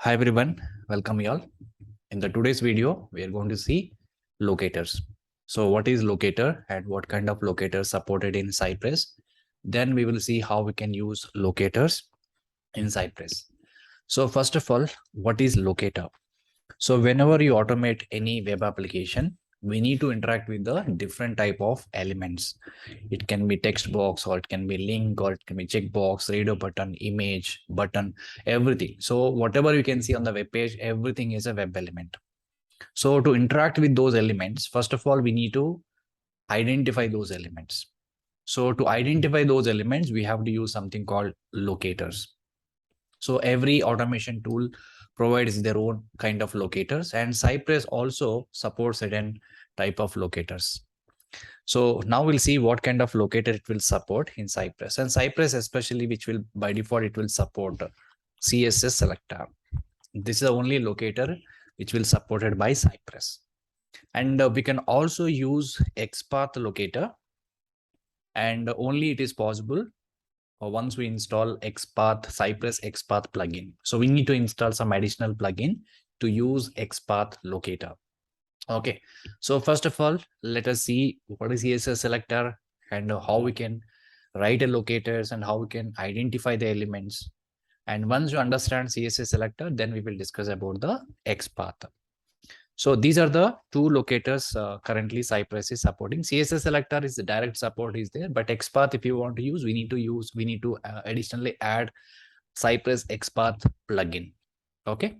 Hi everyone, welcome you all. In the today's video, we are going to see locators. So what is locator and what kind of locators supported in Cypress? Then we will see how we can use locators in Cypress. So first of all, what is locator? So whenever you automate any web application, we need to interact with the different type of elements. It can be text box, or it can be link, or it can be checkbox, radio button, image, button, everything. So whatever you can see on the web page, everything is a web element. So to interact with those elements, first of all, we need to identify those elements. So to identify those elements, we have to use something called locators. So every automation tool provides their own kind of locators, and Cypress also supports certain type of locators. So now we'll see what kind of locator it will support in Cypress. And Cypress especially, which will by default, it will support CSS Selector. This is the only locator which will supported by Cypress. And we can also use XPath locator, and only it is possible once we install Cypress XPath plugin. So we need to install some additional plugin to use XPath locator. Okay, so first of all, let us see what is CSS Selector and how we can write a locators and how we can identify the elements. And once you understand CSS Selector, then we will discuss about the XPath. So these are the two locators currently Cypress is supporting. CSS Selector is the direct support is there, but XPath, if you want to use, we need to additionally add Cypress XPath plugin. Okay,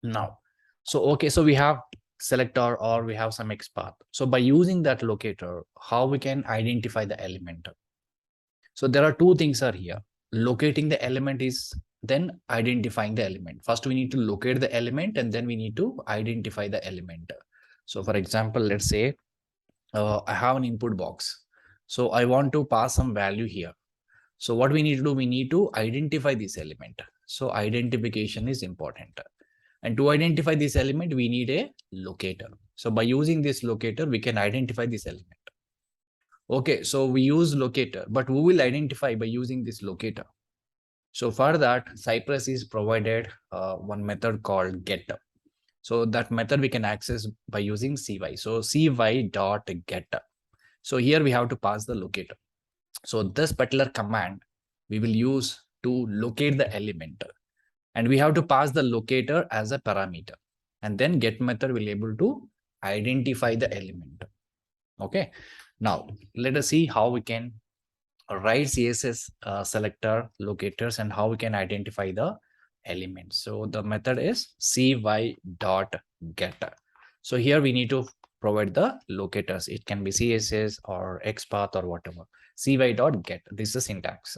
now, so we have Selector or we have some XPath. So by using that locator, how we can identify the element? So there are two things are here. Locating the element is then identifying the element. First, we need to locate the element, and then we need to identify the element. So for example, let's say I have an input box. So I want to pass some value here. So what we need to do, we need to identify this element. So identification is important. And to identify this element, we need a locator. So by using this locator, we can identify this element. Okay, so we use locator, but who will identify by using this locator? So for that, Cypress is provided one method called get. So that method we can access by using cy. So cy.get. So here we have to pass the locator. So this particular command we will use to locate the element. And we have to pass the locator as a parameter. And then get method will be able to identify the element. Okay. Now, let us see how we can write CSS selector locators and how we can identify the elements. So the method is cy.get. So here we need to provide the locators. It can be CSS or XPath or whatever. cy.get. This is the syntax.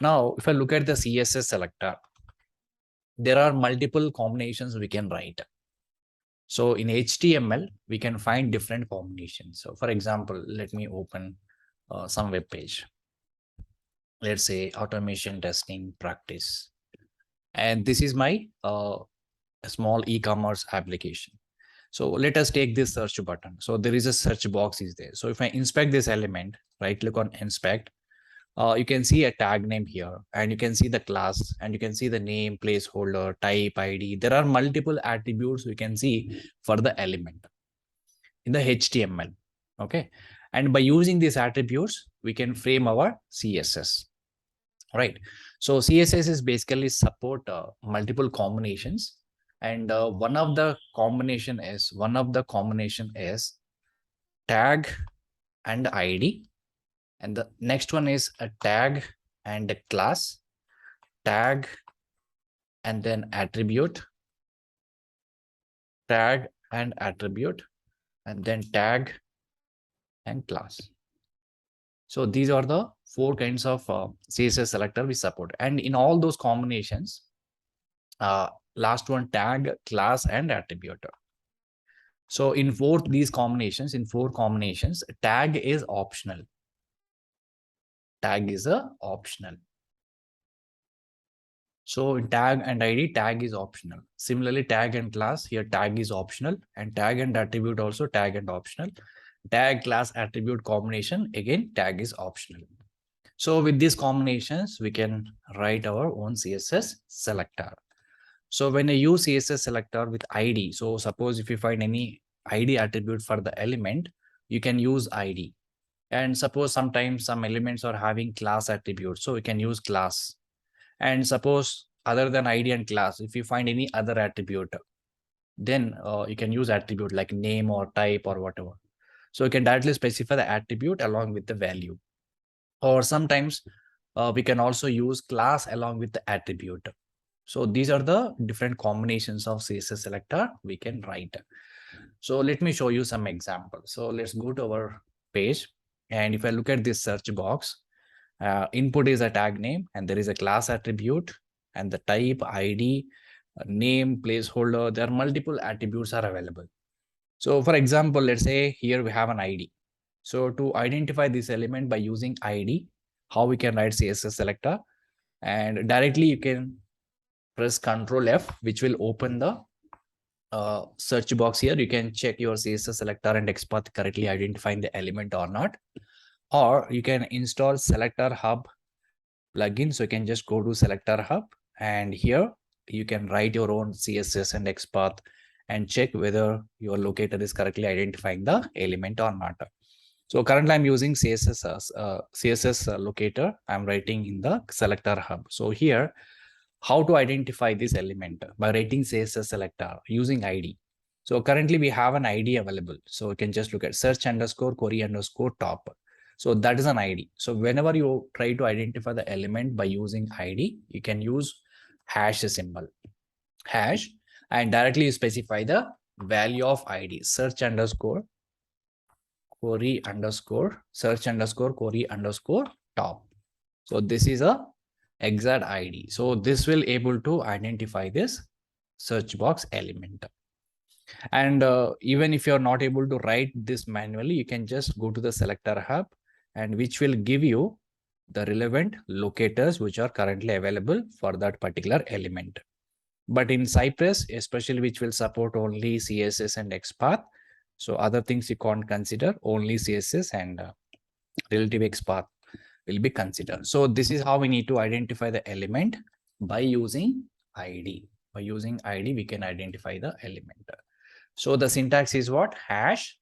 Now, if I look at the CSS selector, there are multiple combinations we can write. So in HTML, we can find different combinations. So for example, let me open some web page. Let's say automation testing practice. And this is my small e-commerce application. So let us take this search button. So there is a search box is there. So if I inspect this element, right click on inspect, you can see a tag name here, and you can see the class, and you can see the name, placeholder, type, ID. There are multiple attributes we can see for the element in the HTML. Okay. And by using these attributes, we can frame our CSS. Right. So CSS is basically support multiple combinations. And one of the combination is tag and ID. And the next one is a tag and a class, tag and then attribute, tag and attribute, and then tag and class. So these are the four kinds of CSS selector we support. And in all those combinations, last one, tag, class, and attribute. So in four combinations, tag is optional. Tag is optional. So in tag and ID, tag is optional. Similarly, tag and class, here tag is optional, and tag and attribute also tag and optional. Tag, class, attribute combination, again, tag is optional. So with these combinations, we can write our own CSS selector. So when I use CSS selector with ID, so suppose if you find any ID attribute for the element, you can use ID. And suppose sometimes some elements are having class attributes, so you can use class. And suppose other than ID and class, if you find any other attribute, then you can use attribute like name or type or whatever. So you can directly specify the attribute along with the value. Or sometimes we can also use class along with the attribute. So these are the different combinations of CSS selector we can write. So let me show you some examples. So let's go to our page. And if I look at this search box, input is a tag name and there is a class attribute and the type, ID, name, placeholder. There are multiple attributes are available. So for example, let's say here we have an ID. So to identify this element by using ID, how we can write CSS selector, and directly you can press Ctrl F, which will open the search box here. You can check your CSS selector and XPath correctly identifying the element or not. Or you can install Selector Hub plugin. So you can just go to Selector Hub and here you can write your own CSS and XPath and check whether your locator is correctly identifying the element or not. So currently I'm using CSS locator. I'm writing in the Selector Hub. So here, how to identify this element by writing CSS selector using ID. So currently we have an ID available. So you can just look at search underscore query underscore top. So that is an ID. So whenever you try to identify the element by using ID, you can use hash symbol, hash, and directly you specify the value of ID, search underscore query underscore search underscore query underscore top. So this is a exact ID. So this will able to identify this search box element. And even if you're not able to write this manually, you can just go to the Selector Hub and which will give you the relevant locators which are currently available for that particular element. But in Cypress, especially which will support only CSS and XPath, so other things you can't consider, only CSS and relative XPath will be considered. So this is how we need to identify the element by using ID. By using ID, we can identify the element. So the syntax is what? Hash.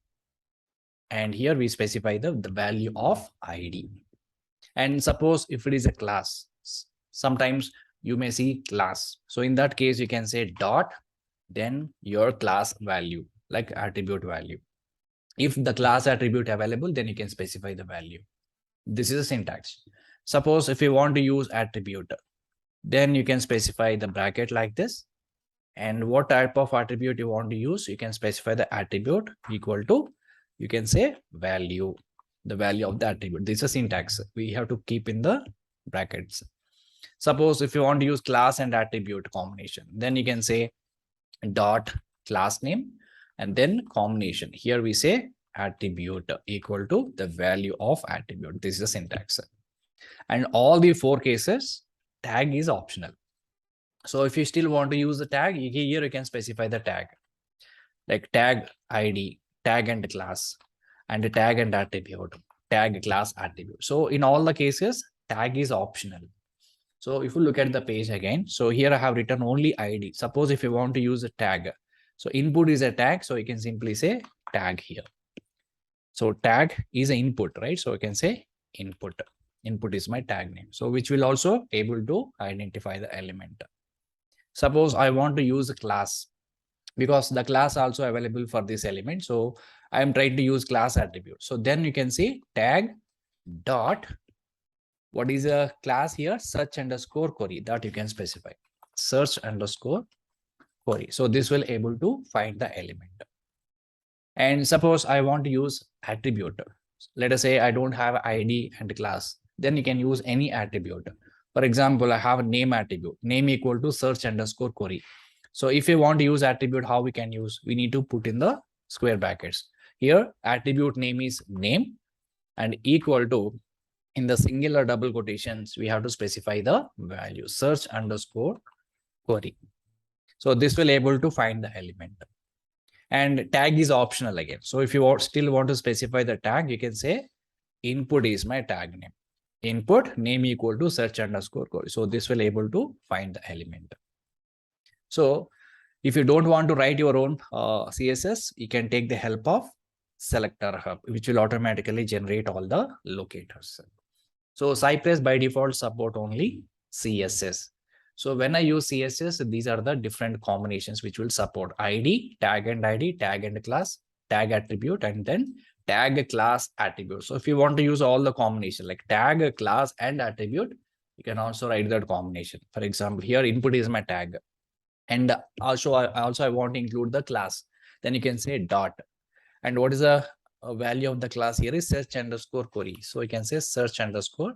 And here we specify the value of ID. And suppose if it is a class, sometimes you may see class. So in that case, you can say dot, then your class value, like attribute value. If the class attribute available, then you can specify the value. This is a syntax. Suppose if you want to use attribute, then you can specify the bracket like this. And what type of attribute you want to use, you can specify the attribute equal to, you can say value, the value of the attribute. This is a syntax. We have to keep in the brackets. Suppose if you want to use class and attribute combination, then you can say dot class name and then combination. Here we say attribute equal to the value of attribute. This is the syntax. And all the four cases, tag is optional. So if you still want to use the tag, here you can specify the tag, like tag ID, tag and class, and tag and attribute, tag class attribute. So in all the cases, tag is optional. So if you look at the page again, so here I have written only ID. Suppose if you want to use a tag, so input is a tag, so you can simply say tag here. So tag is an input, right? So you can say input. Input is my tag name. So which will also able to identify the element. Suppose I want to use a class because the class also available for this element. So I am trying to use class attribute. So then you can say tag dot, what is a class here? Search underscore query, that you can specify. Search underscore query. So this will able to find the element. And suppose I want to use attribute. Let us say I don't have ID and class. Then you can use any attribute. For example, I have a name attribute, name equal to search underscore query. So if you want to use attribute, how we can use? We need to put in the square brackets. Here, attribute name is name and equal to, in the singular double quotations, we have to specify the value, search underscore query. So this will able to find the element. And tag is optional again. So if you still want to specify the tag, you can say input is my tag name. Input name equal to search underscore query. So this will able to find the element. So if you don't want to write your own CSS, you can take the help of Selector Hub, which will automatically generate all the locators. So Cypress by default support only CSS. So when I use CSS, these are the different combinations which will support ID, tag and class, tag attribute, and then tag class attribute. So if you want to use all the combination like tag, class, and attribute, you can also write that combination. For example, here input is my tag. And also I want to include the class. Then you can say dot. And what is the value of the class here is search underscore query. So you can say search underscore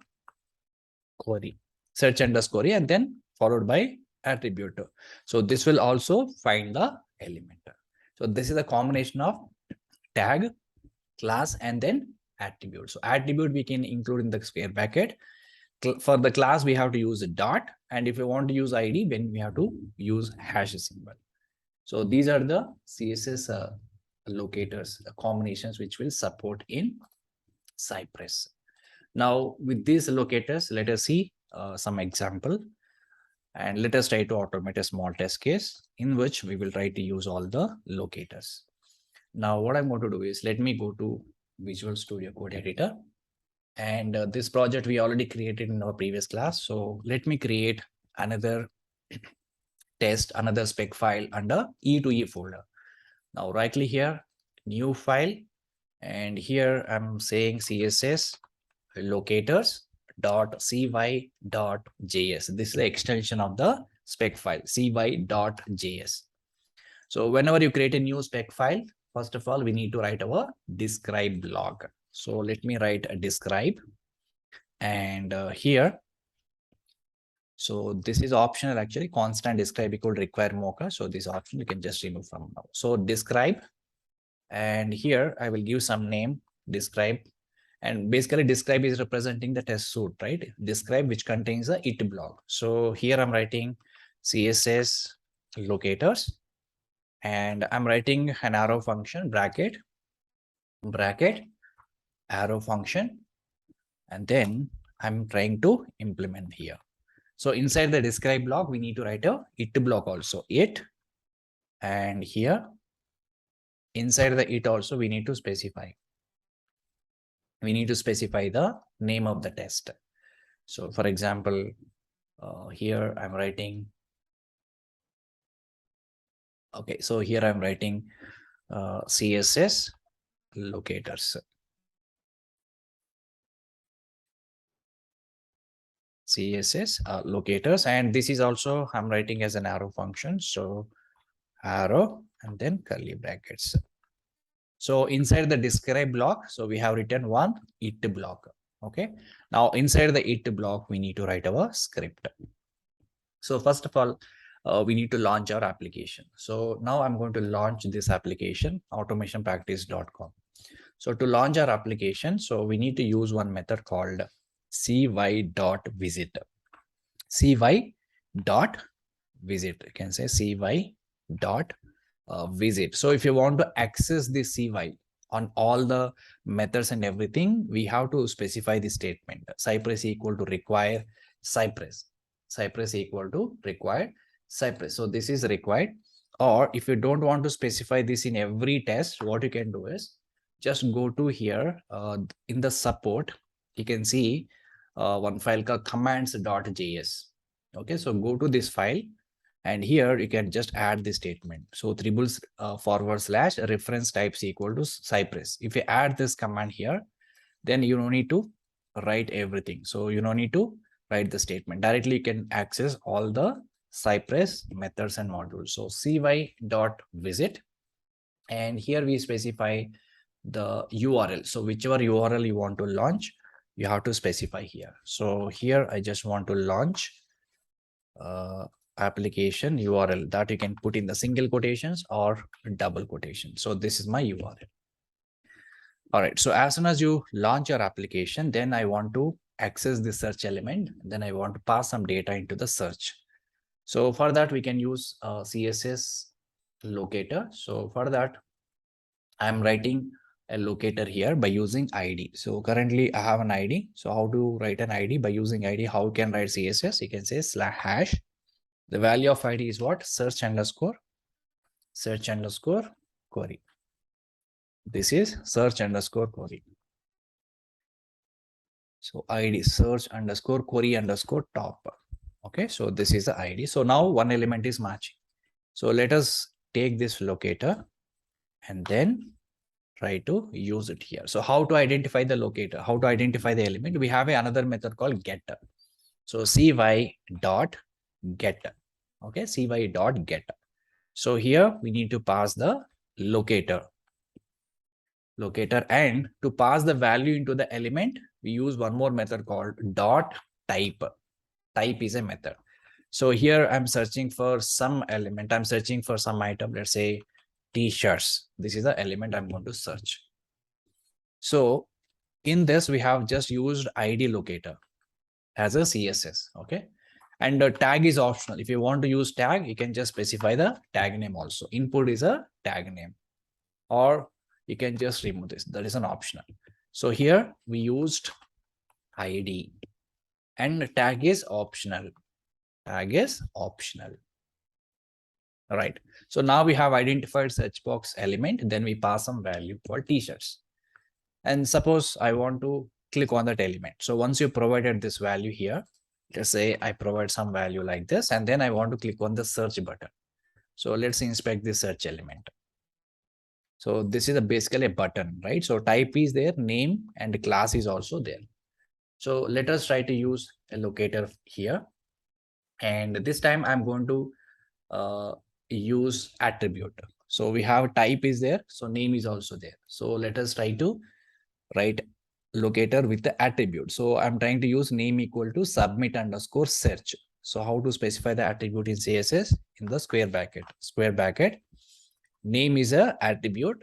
query, and then followed by attribute. So this will also find the element. So this is a combination of tag, class, and then attribute. So attribute we can include in the square bracket. For the class, we have to use a dot. And if you want to use ID, then we have to use hash symbol. So these are the CSS locators, combinations which will support in Cypress. Now, with these locators, let us see some example. And let us try to automate a small test case in which we will try to use all the locators. Now, what I'm going to do is let me go to Visual Studio Code Editor. And this project we already created in our previous class. So let me create another test, another spec file under E2E folder. Now right click here, new file. And here I'm saying CSS Locators .cy.js. This is the extension of the spec file, cy.js. So whenever you create a new spec file, first of all, we need to write our describe block. So let me write a describe. And here, so this is optional actually, constant describe equal require mocha. So this option you can just remove from now. So describe. And here I will give some name, describe. And basically describe is representing the test suite, right? Describe which contains a it block. So here I'm writing CSS locators. And I'm writing an arrow function, bracket, arrow function. And then I'm trying to implement here. So inside the describe block, we need to write a it block also, it. And here, inside the it also, we need to specify. We need to specify the name of the test. So for example, here I'm writing, okay, so here I'm writing CSS locators. CSS locators, and this is also I'm writing as an arrow function. So arrow and then curly brackets. So inside the describe block, so we have written one it block. Okay. Now inside the it block, we need to write our script. So first of all, we need to launch our application. So now I'm going to launch this application, automationpractice.com. So to launch our application, so we need to use one method called cy.visit. cy.visit. You can say cy.visit. So if you want to access this cy on all the methods and everything, we have to specify the statement. Cypress equal to require Cypress. Cypress equal to required Cypress. So this is required. Or if you don't want to specify this in every test, what you can do is just go to here in the support. You can see one file called commands.js. Okay, so go to this file and here you can just add the statement. So triples / reference types equal to Cypress. If you add this command here, then you don't need to write everything. So you don't need to write the statement. Directly you can access all the Cypress methods and modules. So cy.visit. And here we specify the URL. So whichever URL you want to launch, you have to specify here. So here I just want to launch application URL that you can put in the single quotations or double quotation. So this is my URL. All right. So as soon as you launch your application, then I want to access the search element. Then I want to pass some data into the search. So for that, we can use CSS locator. So for that, I'm writing a locator here by using ID. So currently I have an ID. So how to write an ID by using ID? How you can write CSS? You can say /# The value of ID is what? Search underscore query. This is search underscore query. So ID search underscore query underscore top. Okay, so this is the ID. So now one element is matching. So let us take this locator and then try to use it here. So how to identify the locator? How to identify the element? We have another method called getter. So cy dot get. Okay, cy dot get. So here we need to pass the locator. And to pass the value into the element, we use one more method called dot type. Type is a method. So here I'm searching for some element. I'm searching for some item, let's say t-shirts. This is the element I'm going to search. So in this, we have just used ID locator as a CSS. Okay. And the tag is optional. If you want to use tag, you can just specify the tag name also. Input is a tag name, or you can just remove this. That is an optional. So here we used ID and tag is optional. Tag is optional. All right. So now we have identified search box element. Then we pass some value for t-shirts. And suppose I want to click on that element. So once you provided this value here, let's say I provide some value like this, and then I want to click on the search button. So let's inspect the search element. So this is basically a button, right? So type is there, name and class is also there. So let us try to use a locator here. And this time I'm going to use attribute. So we have type is there. So name is also there. So let us try to write locator with the attribute. So I'm trying to use name equal to submit underscore search. So how to specify the attribute in CSS? In the square bracket. Name is a attribute.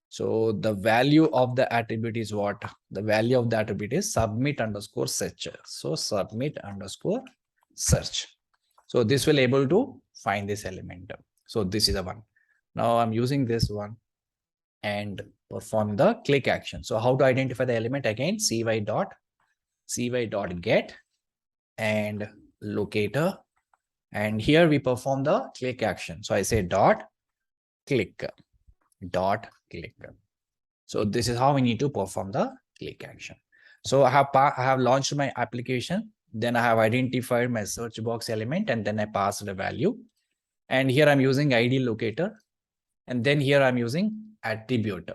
So the value of the attribute is what? The value of the attribute is submit underscore search. So submit underscore search. So this will able to find this element. So this is the one. Now I'm using this one and perform the click action. So how to identify the element? Again, cy dot get and locator. And here we perform the click action. So I say dot click. So this is how we need to perform the click action. So I have launched my application. Then I have identified my search box element, and then I pass the value. And here I'm using ID locator. And then here I'm using attribute.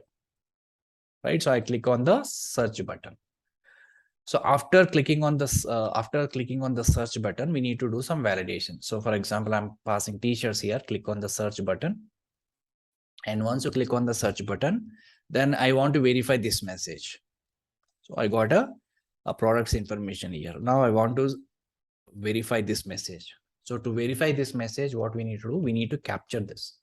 Right. So I click on the search button. So after clicking on the search button, we need to do some validation. So for example, I'm passing t-shirts here. Click on the search button. And once you click on the search button, then I want to verify this message. So I got a product's information here. Now I want to verify this message. So to verify this message, what we need to do, we need to capture this.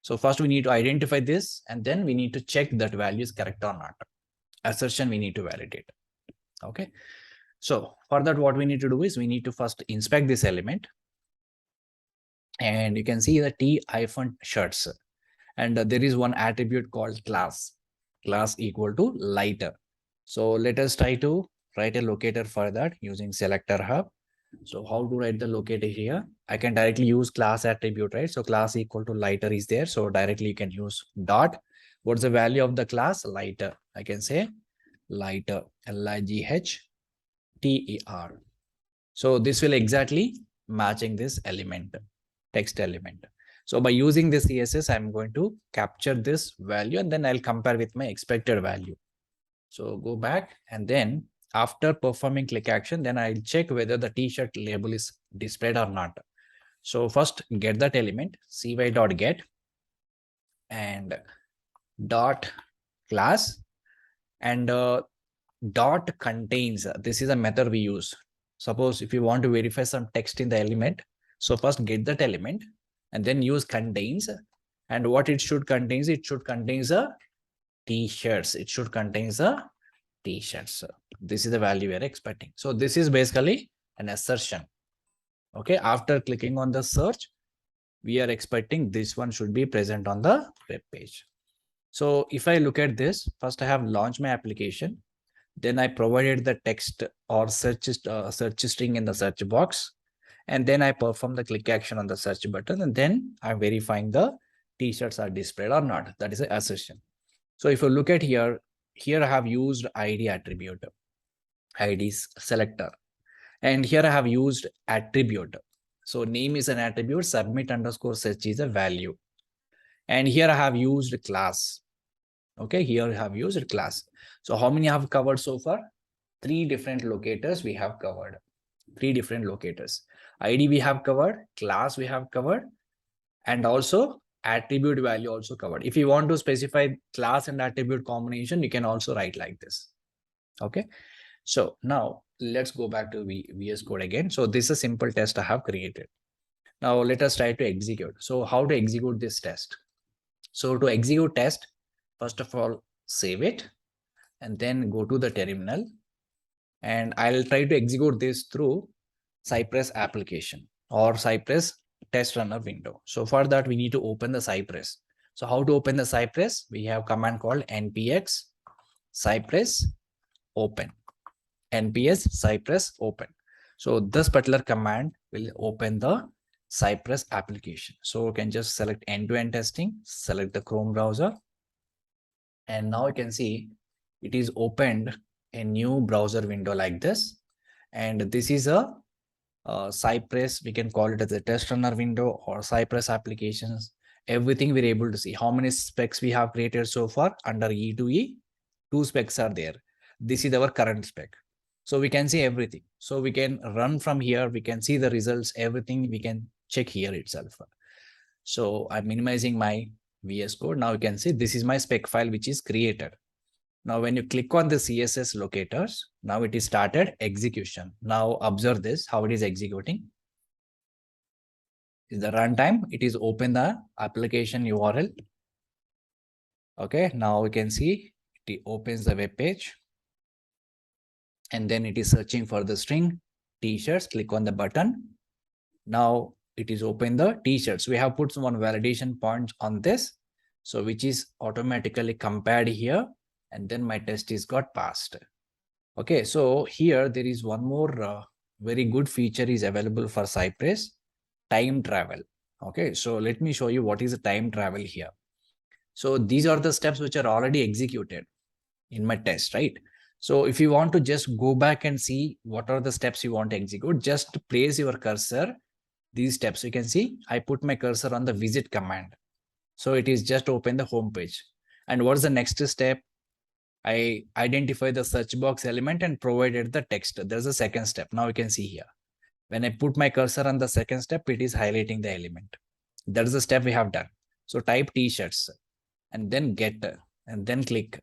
So first we need to identify this, and then we need to check that value is correct or not. Assertion we need to validate. Okay. So for that, what we need to do is we need to first inspect this element. And you can see the t-shirts. And there is one attribute called class equal to lighter. So let us try to write a locator for that using selector hub. So how to write the locator here? I can directly use class attribute, right? So class equal to lighter is there. So directly you can use dot. What's the value of the class? Lighter. I can say lighter, Lightter. So this will exactly matching this element, text element. So by using this CSS, I'm going to capture this value, and then I'll compare with my expected value. So go back, and then after performing click action, then I'll check whether the t-shirt label is displayed or not. So first get that element, cy.get and dot class, and dot contains. This is a method we use. Suppose if you want to verify some text in the element, so first get that element and then use contains. And what it should contain, it should contain the t-shirts. It should contain the t-shirts. This is the value we are expecting. So this is basically an assertion. Okay. After clicking on the search, we are expecting this one should be present on the web page. So if I look at this, first I have launched my application. Then I provided the text or search string in the search box. And then I perform the click action on the search button, and then I'm verifying the t-shirts are displayed or not. That is an assertion. So if you look at here I have used ID attribute, ID's selector. And here I have used attribute. So name is an attribute, submit underscore search is a value. And here I have used class. Okay, here I have used class. So how many I have covered so far? 3 different locators we have covered. 3 different locators. ID we have covered, class we have covered, and also attribute value also covered. If you want to specify class and attribute combination, you can also write like this. Okay, so now let's go back to VS Code again. So this is a simple test I have created. Now let us try to execute. So how to execute this test? So to execute test, first of all, save it and then go to the terminal, and I'll try to execute this through Cypress application or Cypress test runner window. So for that, we need to open the Cypress. So how to open the Cypress? We have command called npx cypress open. nps cypress open. So this particular command will open the Cypress application. So you can just select end-to-end testing, select the Chrome browser, and now you can see it is opened a new browser window like this. And this is a Cypress, we can call it as a test runner window or Cypress applications. Everything we're able to see. How many specs we have created so far under E2E? 2 specs are there. This is our current spec. So we can see everything. So we can run from here. We can see the results, everything we can check here itself. So I'm minimizing my VS Code. Now you can see this is my spec file which is created. Now, when you click on the CSS locators, now it is started execution. Now observe this, how it is executing. Is the runtime, it is open the application URL. Okay, now we can see it opens the web page. And then it is searching for the string t-shirts, click on the button. Now it is open the t-shirts. We have put some validation point on this. So which is automatically compared here. And then my test is got passed. Okay, so here there is one more very good feature is available for Cypress, time travel. Okay, so let me show you what is the time travel here. So these are the steps which are already executed in my test, right? So if you want to just go back and see what are the steps you want to execute, just place your cursor, these steps. You can see I put my cursor on the visit command. So it is just open the home page. And what's the next step? I identify the search box element and provided the text. There's a second step. Now you can see here. When I put my cursor on the second step, it is highlighting the element. That is the step we have done. So type t-shirts and then get and then click.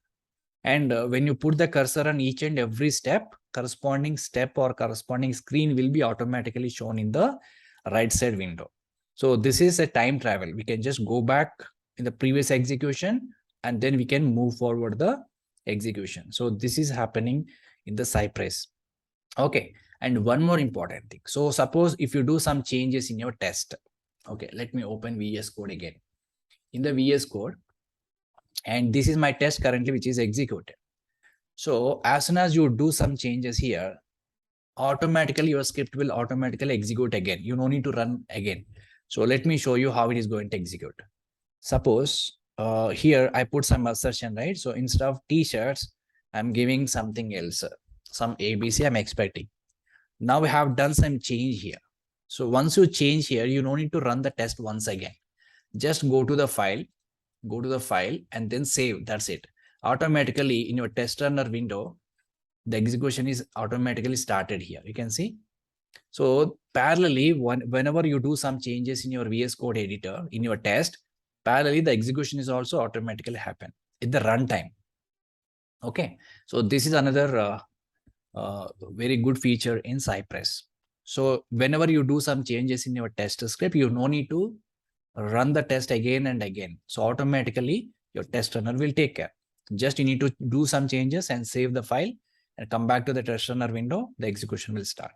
And when you put the cursor on each and every step, corresponding step or corresponding screen will be automatically shown in the right side window. So this is a time travel. We can just go back in the previous execution and then we can move forward the execution. So this is happening in the Cypress. Okay, and one more important thing. So suppose if you do some changes in your test. Okay, let me open VS Code again. In the VS Code, and this is my test currently which is executed. So as soon as you do some changes here, automatically your script will automatically execute again. You don't need to run again. So let me show you how it is going to execute. Suppose here I put some assertion, right? So instead of t-shirts, I'm giving something else, some ABC I'm expecting. Now we have done some change here. So once you change here, you don't need to run the test once again. Just go to the file and then save. That's it. Automatically in your test runner window, the execution is automatically started here. You can see. So parallelly, whenever you do some changes in your VS Code editor, in your test, parallelly the execution is also automatically happen at the runtime. Okay. So this is another very good feature in Cypress. So whenever you do some changes in your test script, you no need to run the test again and again. So automatically your test runner will take care. Just you need to do some changes and save the file and come back to the test runner window. The execution will start.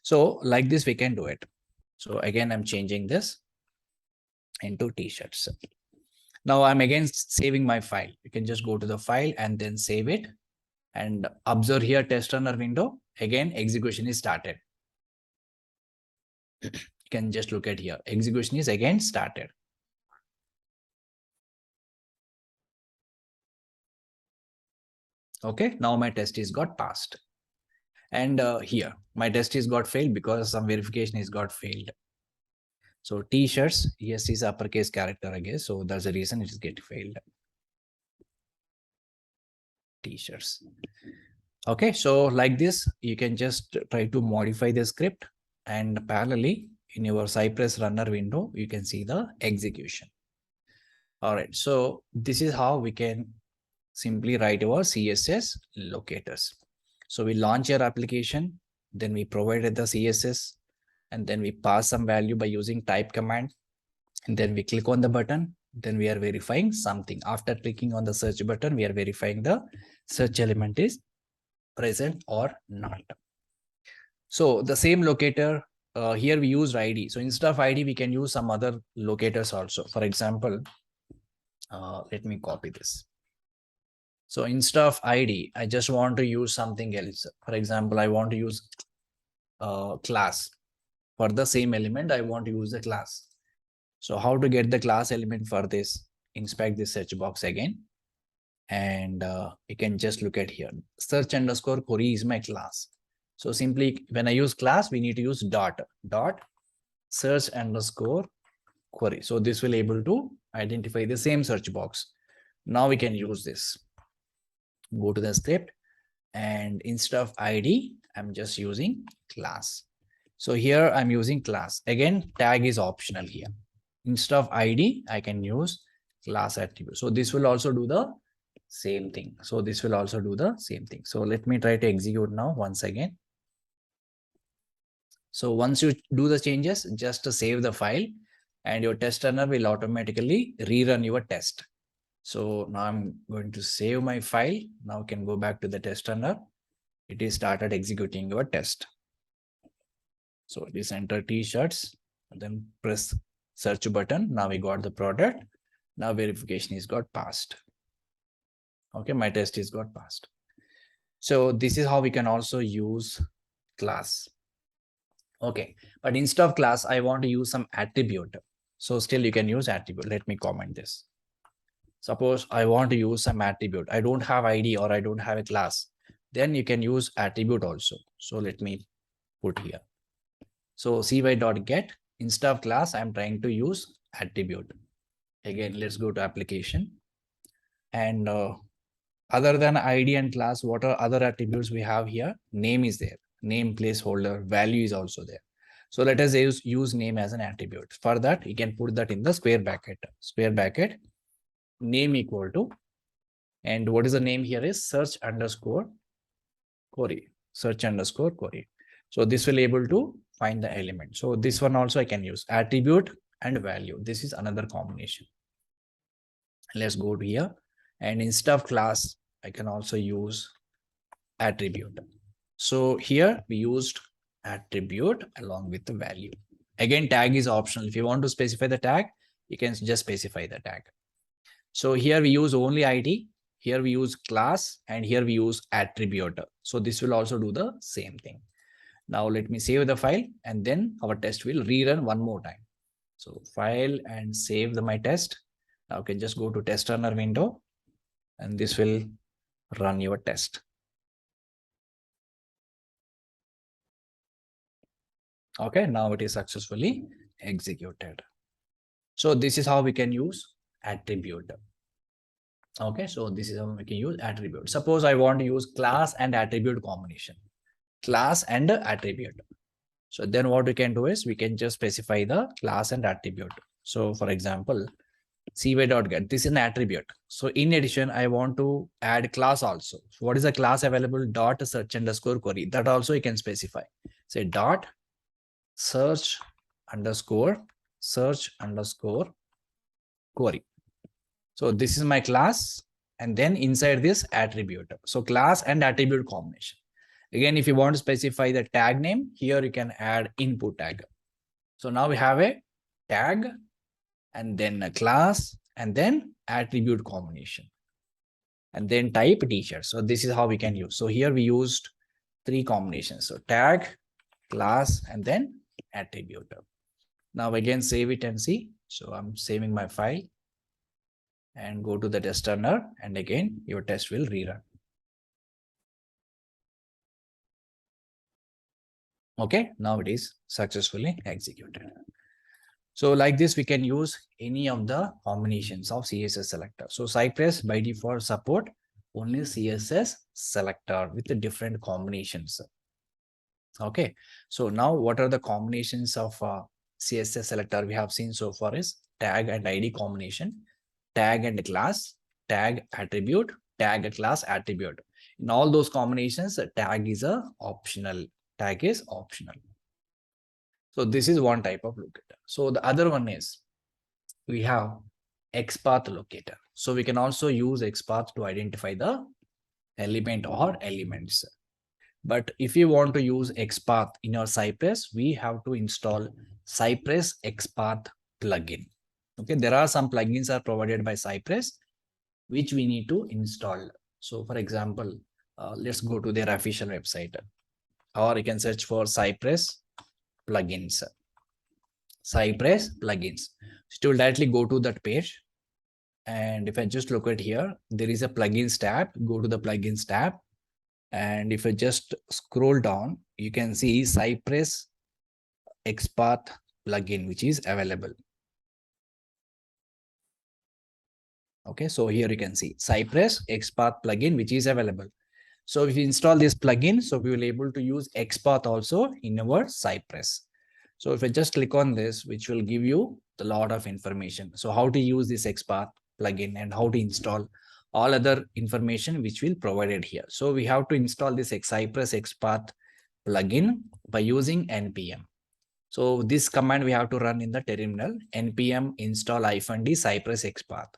So like this, we can do it. So again, I'm changing this into t-shirts. Now I'm again saving my file. You can just go to the file and then save it and observe here test runner window. Again, execution is started. You can just look at here. Execution is again started. Okay, now my test is got passed. And here, my test is got failed because some verification is got failed. So t-shirts, yes, is uppercase character, I guess. So that's the reason it is get failed. T-shirts. Okay, so like this, you can just try to modify the script, and parallelly in your Cypress runner window, you can see the execution. All right, so this is how we can simply write our CSS locators. So we launch our application, then we provided the CSS, and then we pass some value by using type command, and then we click on the button, then we are verifying something. After clicking on the search button, we are verifying the search element is present or not. So the same locator, here we use ID. So instead of ID, we can use some other locators also. For example, let me copy this. So instead of ID, I just want to use something else. For example, I want to use class. For the same element, I want to use the class. So how to get the class element for this? Inspect the search box again. And you can just look at here. Search underscore query is my class. So simply when I use class, we need to use dot search underscore query. So this will able to identify the same search box. Now we can use this. Go to the script, and instead of ID, I'm just using class. So here I'm using class. Again, tag is optional here. Instead of ID, I can use class attribute. So this will also do the same thing. So this will also do the same thing. So let me try to execute now once again. So once you do the changes, just save the file, and your test runner will automatically rerun your test. So now I'm going to save my file. Now I can go back to the test runner. It is started executing your test. So it is enter t-shirts, then press search button. Now we got the product. Now verification is got passed. Okay, my test is got passed. So this is how we can also use class. Okay, but instead of class, I want to use some attribute. So still you can use attribute. Let me comment this. Suppose I want to use some attribute. I don't have ID or I don't have a class. Then you can use attribute also. So let me put here. So cy.get, instead of class, I'm trying to use attribute. Again, let's go to application. And other than ID and class, what are other attributes we have here? Name is there. Name placeholder, value is also there. So let us use name as an attribute. For that, you can put that in the square bracket. Square bracket, name equal to, and what is the name here is search underscore query. Search underscore query. So this will able to find the element. So this one also I can use attribute and value. This is another combination. Let's go to here, and instead of class, I can also use attribute. So here we used attribute along with the value. Again, tag is optional. If you want to specify the tag, you can just specify the tag. So here we use only ID, here we use class, and here we use attribute. So this will also do the same thing. Now let me save the file, and then our test will rerun one more time. So file and save my test. Now you can just go to test runner window, and this will run your test. Okay, now it is successfully executed. So this is how we can use attribute. Okay, so this is how we can use attribute. Suppose I want to use class and attribute combination. Class and attribute. So then what we can do is we can just specify the class and attribute. So for example, cy.get, this is an attribute. So in addition, I want to add class also. So what is the class available? Dot search underscore query. That also you can specify. Say dot search underscore query. So this is my class, and then inside this attribute. So class and attribute combination. Again, if you want to specify the tag name, here you can add input tag. So now we have a tag, and then a class, and then attribute combination, and then type t-shirt. So this is how we can use. So here we used three combinations. So tag, class, and then attribute. Now again save it and see. So I'm saving my file and go to the test runner, and again your test will rerun. Okay, now it is successfully executed. So like this, we can use any of the combinations of CSS selector. So Cypress by default support only CSS selector with the different combinations. Okay, so now what are the combinations of CSS selector we have seen so far is tag and ID combination, tag and class, tag attribute, tag class attribute. In all those combinations, tag is optional. Tag is optional. So this is one type of locator. So the other one is we have XPath locator. So we can also use XPath to identify the element or elements. But if you want to use XPath in your Cypress, we have to install Cypress XPath plugin. Okay, there are some plugins are provided by Cypress, which we need to install. So for example, let's go to their official website, or you can search for Cypress plugins. Cypress plugins. So it will directly go to that page. And if I just look at here, there is a plugins tab. Go to the plugins tab. And if I just scroll down, you can see Cypress XPath plugin, which is available. Okay, so here you can see Cypress XPath plugin, which is available. So if you install this plugin, so we will able to use XPath also in our Cypress. So if I just click on this, which will give you a lot of information. So how to use this XPath plugin and how to install all other information which will provided here. So we have to install this Cypress XPath plugin by using npm. So this command we have to run in the terminal, npm install -d Cypress XPath.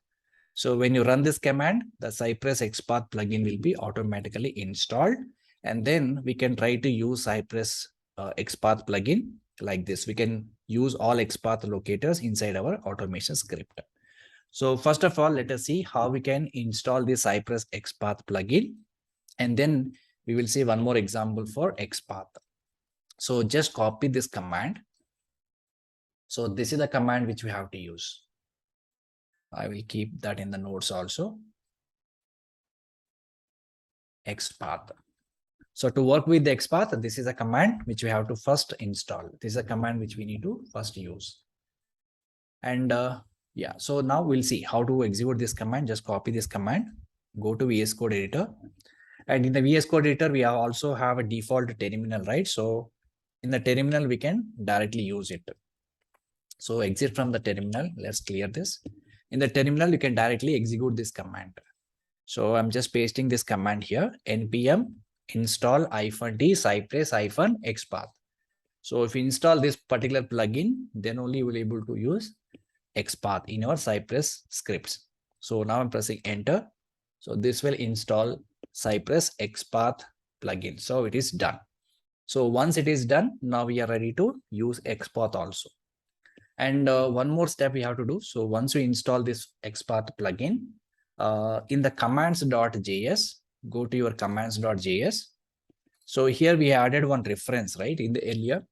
So when you run this command, the Cypress XPath plugin will be automatically installed, and then we can try to use Cypress XPath plugin like this. We can use all XPath locators inside our automation script. So first of all, let us see how we can install the Cypress XPath plugin, and then we will see one more example for XPath. So just copy this command. So this is the command which we have to use. I will keep that in the notes also. XPath. So to work with the XPath, this is a command which we have to first install. This is a command which we need to first use. And yeah, so now we'll see how to execute this command. Just copy this command, go to VS Code editor. And in the VS Code editor, we also have a default terminal, right? So in the terminal, we can directly use it. So exit from the terminal. Let's clear this. In the terminal, you can directly execute this command. So I'm just pasting this command here, npm install -d Cypress -XPath. So if you install this particular plugin, then only you will be able to use XPath in your Cypress scripts. So now I'm pressing enter. So this will install Cypress XPath plugin. So it is done. So once it is done, now we are ready to use XPath also. And one more step we have to do. So once we install this XPath plugin, in the commands.js, go to your commands.js. So here we added one reference, right, in the earlier,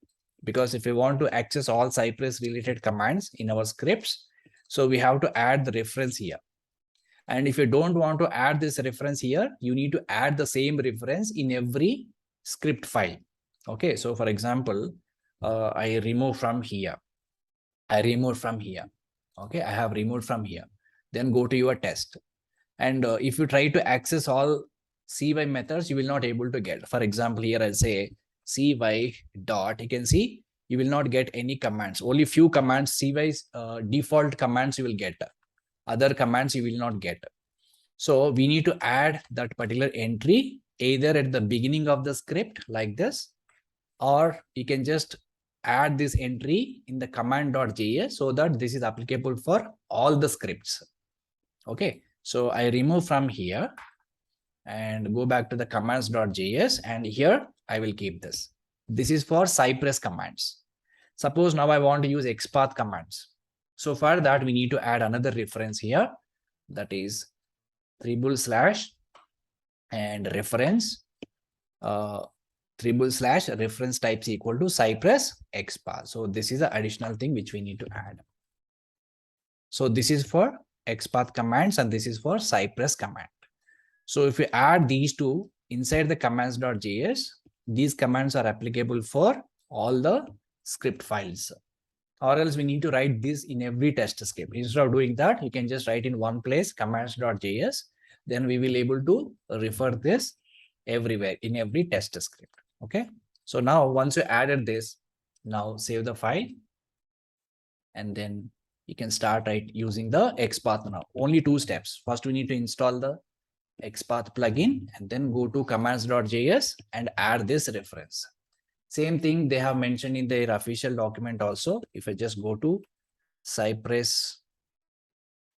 because if we want to access all Cypress related commands in our scripts, so we have to add the reference here. And if you don't want to add this reference here, you need to add the same reference in every script file. Okay, so for example, I remove from here. I remove from here. Okay, I have removed from here. Then go to your test. And if you try to access all CY methods, you will not able to get. For example, here I'll say CY dot, you can see you will not get any commands. Only few commands, CY's default commands you will get. Other commands you will not get. So we need to add that particular entry either at the beginning of the script like this, or you can just add this entry in the command.js so that this is applicable for all the scripts. Okay, so I remove from here and go back to the commands.js, and here I will keep this. This is for Cypress commands. Suppose now I want to use XPath commands. So for that, we need to add another reference here, that is // and reference / reference types equal to Cypress XPath. So this is the additional thing which we need to add. So this is for XPath commands and this is for Cypress command. So if you add these two inside the commands.js, these commands are applicable for all the script files. Or else we need to write this in every test script. Instead of doing that, you can just write in one place commands.js. Then we will able to refer this everywhere in every test script. Okay. So now once you added this, now save the file. And then you can start using the XPath now. Only 2 steps. First, we need to install the XPath plugin and then go to commands.js and add this reference. Same thing they have mentioned in their official document also. If I just go to Cypress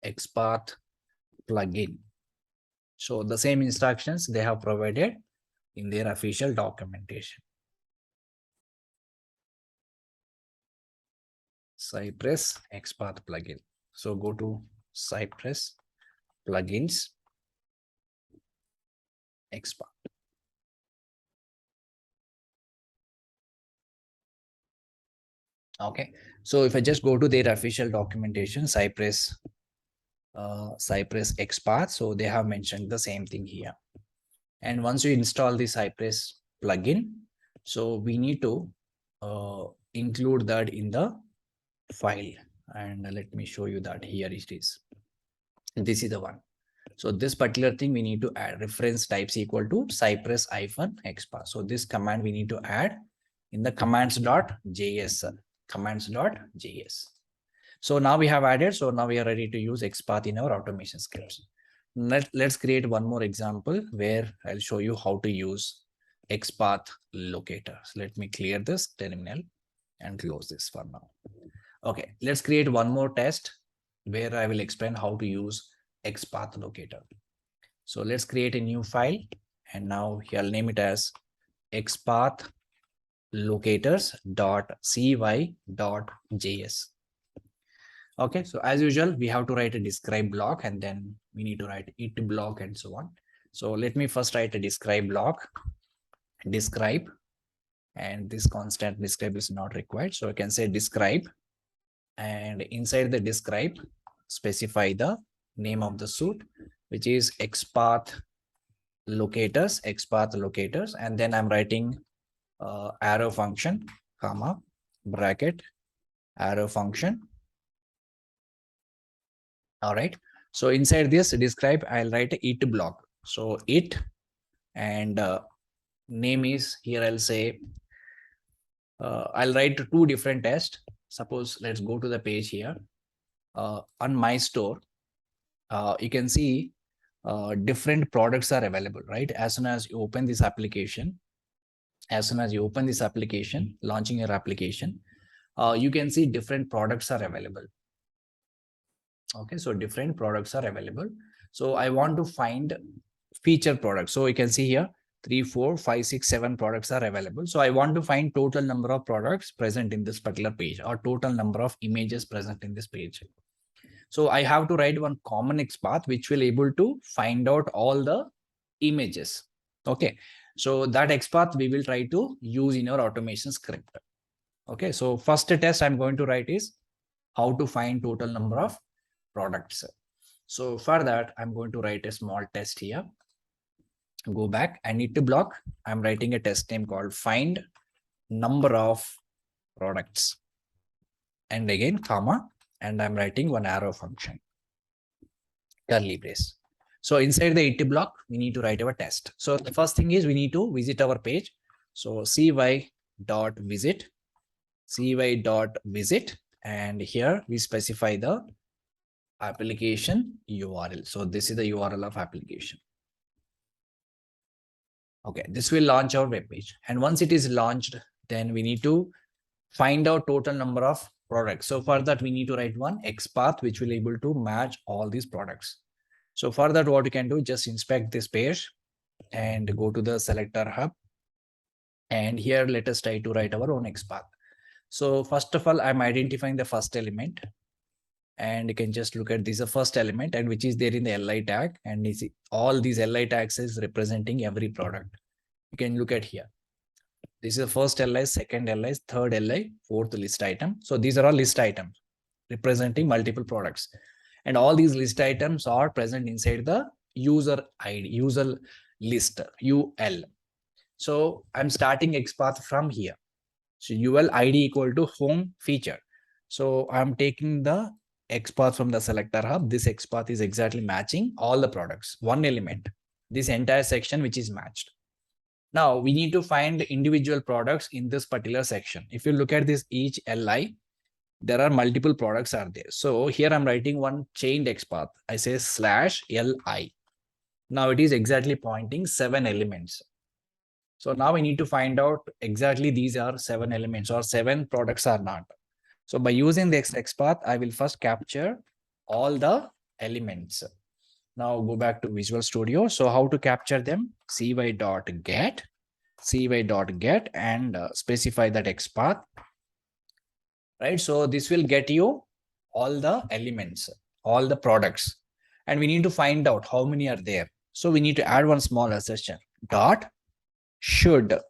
XPath plugin. So the same instructions they have provided in their official documentation. Cypress XPath plugin. So go to Cypress plugins XPath. Okay, so if I just go to their official documentation, Cypress XPath, so they have mentioned the same thing here. And once you install the Cypress plugin, so we need to include that in the file. And let me show you that. Here it is. This is the one. So this particular thing we need to add reference types equal to Cypress -XPath. So this command we need to add in the commands.js. So now we have added. So now we are ready to use XPath in our automation scripts. Let's create one more example where I'll show you how to use XPath Locators. Let me clear this terminal and close this for now. Okay, let's create one more test where I will explain how to use XPath Locator. So let's create a new file and now here I'll name it as XPath locators.cy.js. Okay, so as usual, we have to write a describe block and then we need to write it block and so on. So let me first write a describe block, describe, and this constant describe is not required. So I can say describe, and inside the describe, specify the name of the suite, which is XPath Locators, and then I'm writing arrow function, comma, bracket, arrow function. All right. So inside this describe, I'll write a it block. So it and name is here. I'll say I'll write 2 different tests. Suppose let's go to the page here. On my store, you can see different products are available, right? As soon as you open this application, launching your application, you can see different products are available. Okay, so different products are available. So I want to find feature products. So you can see here 3, 4, 5, 6, 7 products are available. So I want to find total number of products present in this particular page or total number of images present in this page. So I have to write one common XPath which will able to find out all the images. Okay, so that XPath we will try to use in our automation script. Okay, so first test I'm going to write is how to find total number of products. So for that, I'm going to write a small test here. Go back and it block. I'm writing a test name called find number of products. And again, comma, and I'm writing one arrow function, curly brace. So inside the it block, we need to write our test. So the first thing is we need to visit our page. So cy.visit, and here we specify the application URL. So this is the URL of application. Okay, this will launch our web page. And once it is launched, then we need to find out total number of products. So for that, we need to write one XPath, which will able to match all these products. So for that, what you can do, just inspect this page and go to the selector hub. And here, let us try to write our own XPath. So first of all, I'm identifying the first element. And you can just look at this, the first element, and which is there in the li tag, and all these li tags is representing every product. You can look at here. This is the first li, second li, third li, fourth list item. So these are all list items representing multiple products. And all these list items are present inside the user ID, user list, UL. So I'm starting XPath from here. So UL ID equal to home feature. So I'm taking the XPath from the selector hub. This XPath is exactly matching all the products, one element, this entire section which is matched. Now we need to find individual products in this particular section. If you look at this each LI, there are multiple products are there. So here I'm writing one chained XPath. I say /li. Now it is exactly pointing 7 elements. So now we need to find out exactly these are 7 elements or 7 products or not. So by using the XPath, I will first capture all the elements. Now go back to Visual Studio. So how to capture them? cy.get and specify that XPath. Right. So this will get you all the elements, all the products. And we need to find out how many are there. So we need to add one small assertion. Dot should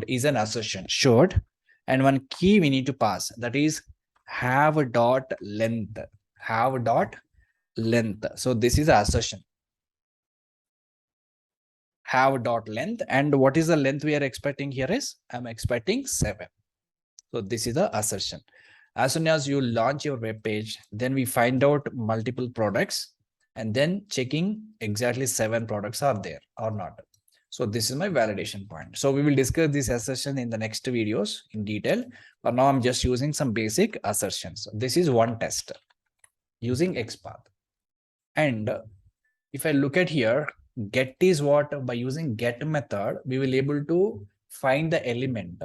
is an assertion, should, and one key we need to pass, that is have a dot length, have a dot length. So this is assertion, have a dot length. And what is the length we are expecting here is I'm expecting 7. So this is the assertion. As soon as you launch your web page, then we find out multiple products and then checking exactly 7 products are there or not. So this is my validation point. So we will discuss this assertion in the next videos in detail. But now I'm just using some basic assertions. This is one test using XPath. And if I look at here, get is what? By using get method, we will able to find the element.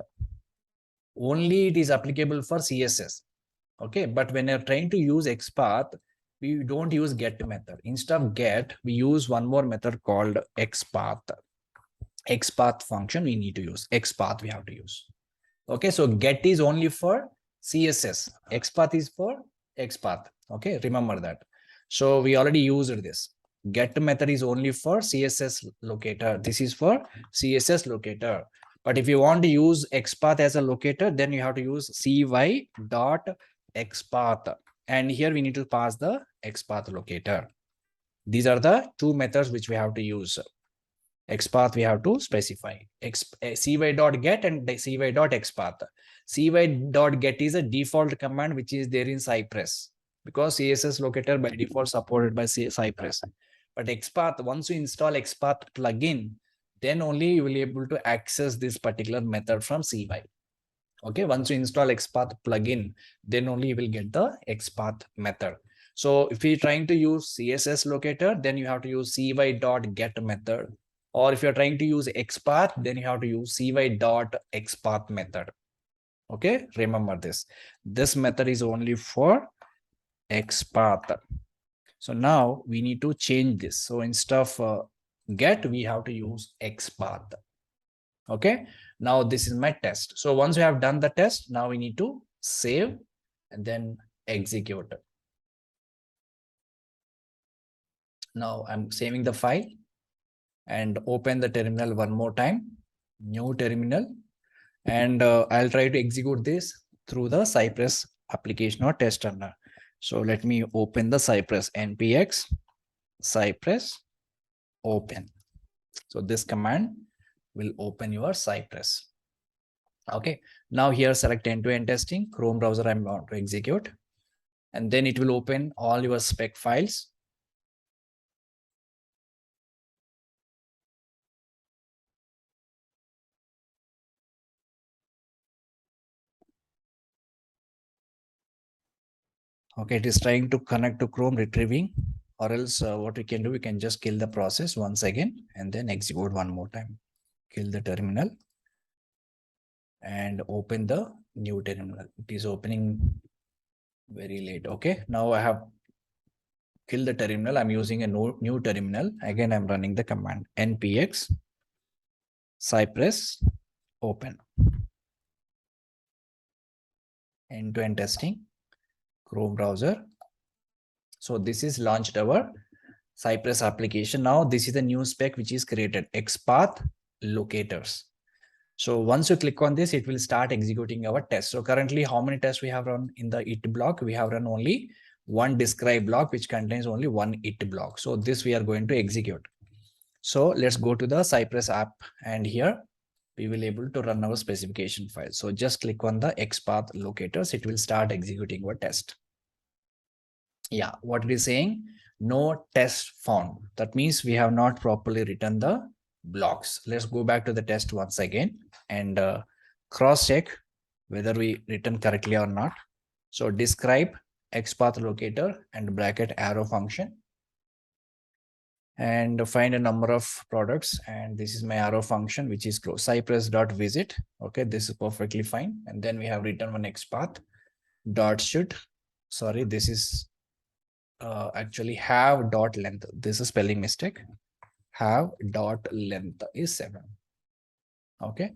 Only it is applicable for CSS. Okay, but when you're trying to use XPath, we don't use get method. Instead of get, we use one more method called XPath. XPath function we need to use. XPath we have to use. Okay, so get is only for CSS. XPath is for XPath. Okay, remember that. So we already used this. Get method is only for CSS locator. This is for CSS locator. But if you want to use XPath as a locator, then you have to use cy.xpath. And here we need to pass the XPath locator. These are the 2 methods which we have to use. XPath we have to specify cy.get and cy.xpath. cy.get is a default command which is there in Cypress, because CSS locator by default supported by Cypress. But XPath, once you install XPath plugin, then only you will be able to access this particular method from CY. Okay, once you install XPath plugin, then only you will get the XPath method. So if you're trying to use CSS locator, then you have to use cy.get method. Or if you're trying to use XPath, then you have to use cy.xpath method. Okay, remember this. This method is only for XPath. So now we need to change this. So instead of get, we have to use XPath. Okay, now this is my test. So once we have done the test, now we need to save and then execute. Now I'm saving the file and open the terminal one more time, new terminal, and I'll try to execute this through the Cypress application or test runner. So let me open the Cypress npx Cypress open. So this command will open your Cypress. Okay, now here select end-to-end testing, Chrome browser I'm going to execute, and then it will open all your spec files. Okay, it is trying to connect to Chrome, retrieving, or else what we can do, we can just kill the process once again and then execute one more time. Kill the terminal and open the new terminal. It is opening very late. Okay, now I have killed the terminal. I'm using a new terminal. Again, I'm running the command npx Cypress open. End-to-end testing, Chrome browser. So this is launched our Cypress application. Now this is the new spec which is created, XPath Locators. So once you click on this, it will start executing our test. So currently, how many tests we have run in the it block? We have run only one describe block, which contains only one it block. So this we are going to execute. So let's go to the Cypress app, and here we will able to run our specification file. So just click on the XPath locators. It will start executing our test. Yeah, what it is saying, no test found. That means we have not properly written the blocks. Let's go back to the test once again and cross check whether we written correctly or not. So describe XPath locator and bracket arrow function and find a number of products, and this is my arrow function which is close cypress.visit. Okay, this is perfectly fine. And then we have written one XPath dot should, sorry, this is actually have dot length. This is spelling mistake. Have dot length is 7. Okay,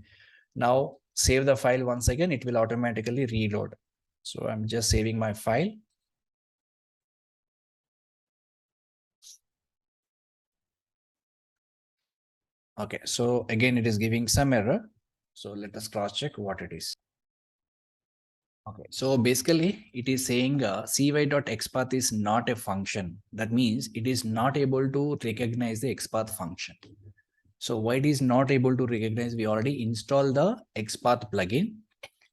now save the file once again. It will automatically reload. So I'm just saving my file. Okay, so again it is giving some error. So let us cross check what it is. Okay, so basically it is saying cy.xpath is not a function. That means it is not able to recognize the XPath function. So why it is not able to recognize? We already installed the XPath plugin.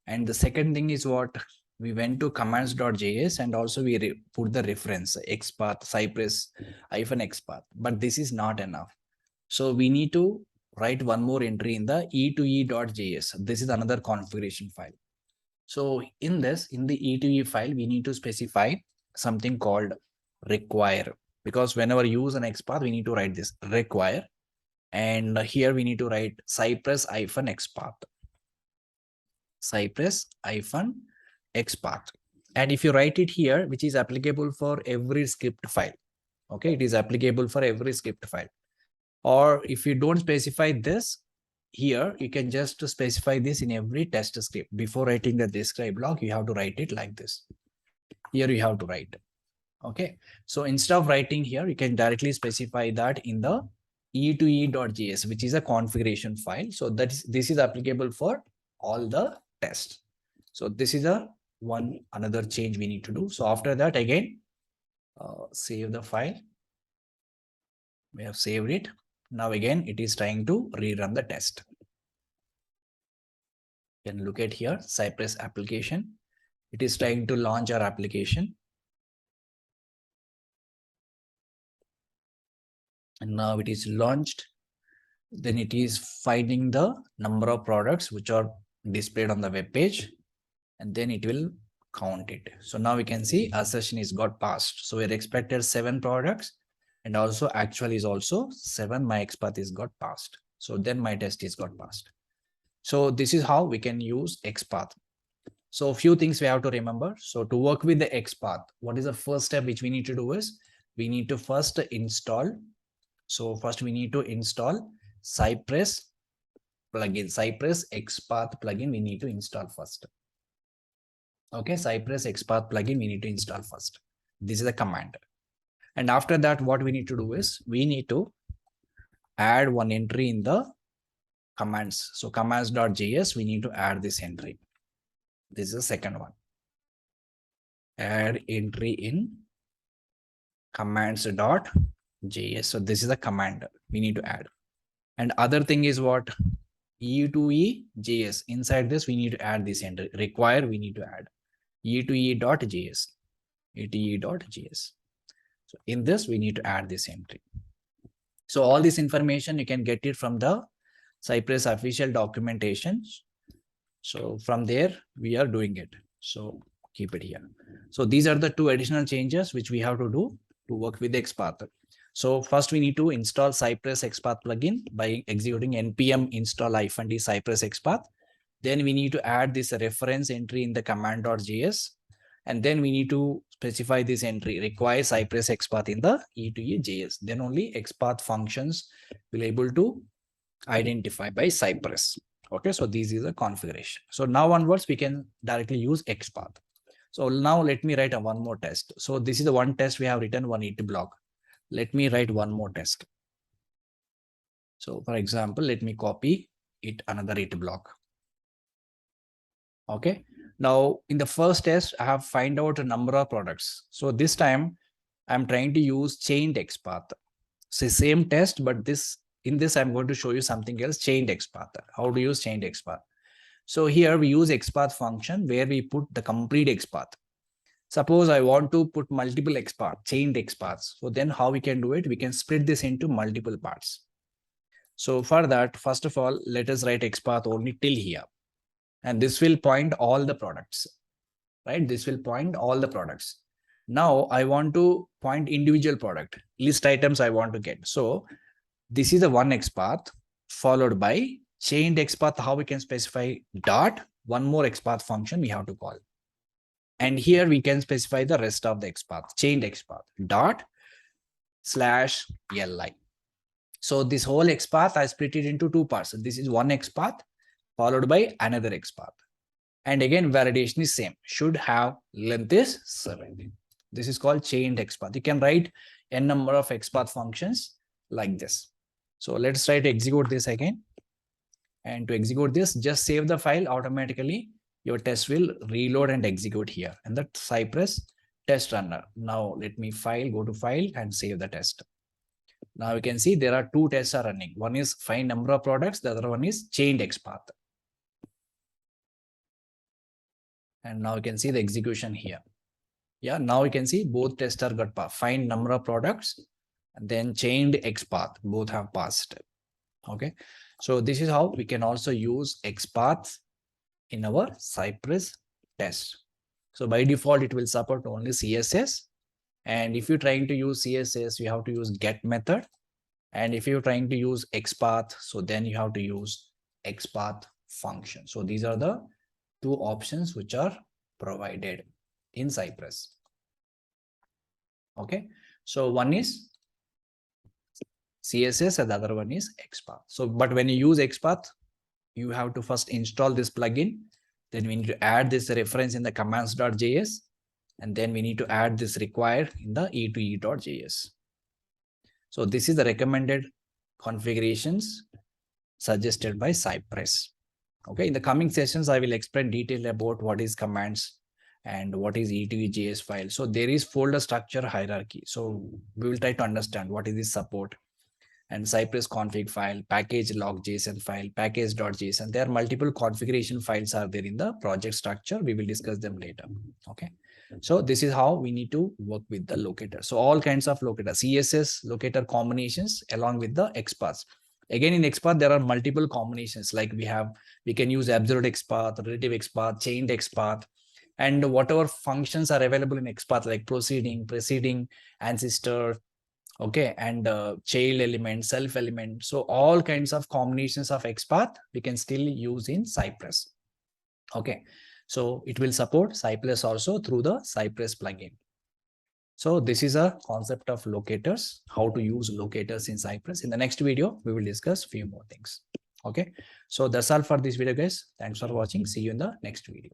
And the second thing is what? We went to commands.js and also we put the reference XPath Cypress -XPath. But this is not enough. So we need to write one more entry in the e2e.js. This is another configuration file. So in this, in the e2e file, we need to specify something called require, because whenever you use an XPath, we need to write this require. And here we need to write Cypress-XPath. Cypress-XPath. And if you write it here, which is applicable for every script file. Okay, it is applicable for every script file. Or if you don't specify this here, you can just specify this in every test script. Before writing the describe block, you have to write it like this. Here you have to write. Okay, so instead of writing here, you can directly specify that in the e2e.js, which is a configuration file. So this is applicable for all the tests. So this is another change we need to do. So after that, again, save the file. We have saved it. Now again, it is trying to rerun the test. You can look at here, Cypress application. It is trying to launch our application. And now it is launched. Then it is finding the number of products which are displayed on the web page, and then it will count it. So now we can see assertion is got passed. So we're expected 7 products, and also actual is also 7. My XPath is got passed. So then my test is got passed. So this is how we can use XPath. So a few things we have to remember. So to work with the XPath, what is the first step which we need to do is we need to first install. So first we need to install Cypress plugin, Cypress XPath plugin we need to install first. Okay, Cypress XPath plugin we need to install first. This is a command. And after that, what we need to do is we need to add one entry in the commands. So commands.js, we need to add this entry. This is the second one. Add entry in commands.js. So this is a command we need to add. And other thing is what? e2e.js. Inside this, we need to add this entry. Require, we need to add e2e.js. e2e.js. So in this, we need to add this entry. So all this information, you can get it from the Cypress official documentation. So from there, we are doing it. So keep it here. So these are the 2 additional changes which we have to do to work with the XPath. So first we need to install Cypress XPath plugin by executing npm install -d Cypress XPath. Then we need to add this reference entry in the command.js. And then we need to specify this entry, require Cypress XPath in the e2e.js. Then only XPath functions will able to identify by Cypress. Okay, so this is a configuration. So now onwards, we can directly use XPath. So now let me write one more test. So this is the one test we have written, one it block. Let me write one more test. So for example, let me copy another it block. Okay. Now in the first test, I have find out a number of products. So this time I'm trying to use chained XPath. So same test, but in this I'm going to show you something else, chained XPath. How to use chained XPath. So here we use XPath function where we put the complete XPath. Suppose I want to put multiple XPath, chained XPaths. So then how we can do it? We can split this into multiple parts. So for that, first of all, let us write XPath only till here. And this will point all the products, right? This will point all the products. Now I want to point individual product, list items I want to get. So this is the one XPath followed by chained XPath. How we can specify dot, one more XPath function we have to call. And here we can specify the rest of the XPath, chained XPath dot /li. So this whole XPath, I split it into two parts. So this is one XPath followed by another XPath. And again, validation is same. Should have length is 70. This is called chained XPath. You can write n number of XPath functions like this. So let's try to execute this again. And to execute this, just save the file automatically. Your test will reload and execute here. And the Cypress test runner. Now let me go to file and save the test. Now you can see there are two tests are running. One is find number of products. The other one is chained XPath. And now you can see the execution here. Yeah, now you can see both tests are got passed. Find number of products and then chained XPath. Both have passed. Okay. So this is how we can also use XPath in our Cypress test. So by default, it will support only CSS. And if you're trying to use CSS, you have to use get method. And if you're trying to use XPath, so then you have to use XPath function. So these are the two options which are provided in Cypress. Okay. So one is CSS and the other one is XPath. So, but when you use XPath, you have to first install this plugin. Then we need to add this reference in the commands.js. And then we need to add this required in the e2e.js. So this is the recommended configurations suggested by Cypress. Okay, in the coming sessions, I will explain detail about what is commands and what is e2e.js file. So there is folder structure hierarchy. So we will try to understand what is this support and Cypress config file, package log.json file, package.json. There are multiple configuration files are there in the project structure. We will discuss them later. Okay. So this is how we need to work with the locator. So all kinds of locator, CSS locator combinations along with the XPaths. Again, in XPath, there are multiple combinations like we can use absolute XPath, relative XPath, chained XPath, and whatever functions are available in XPath like preceding, ancestor, okay, and child element, self element. So all kinds of combinations of XPath we can still use in Cypress. Okay, so it will support Cypress also through the Cypress plugin. So this is a concept of locators, how to use locators in Cypress. In the next video, we will discuss few more things. Okay, so that's all for this video, guys. Thanks for watching. See you in the next video.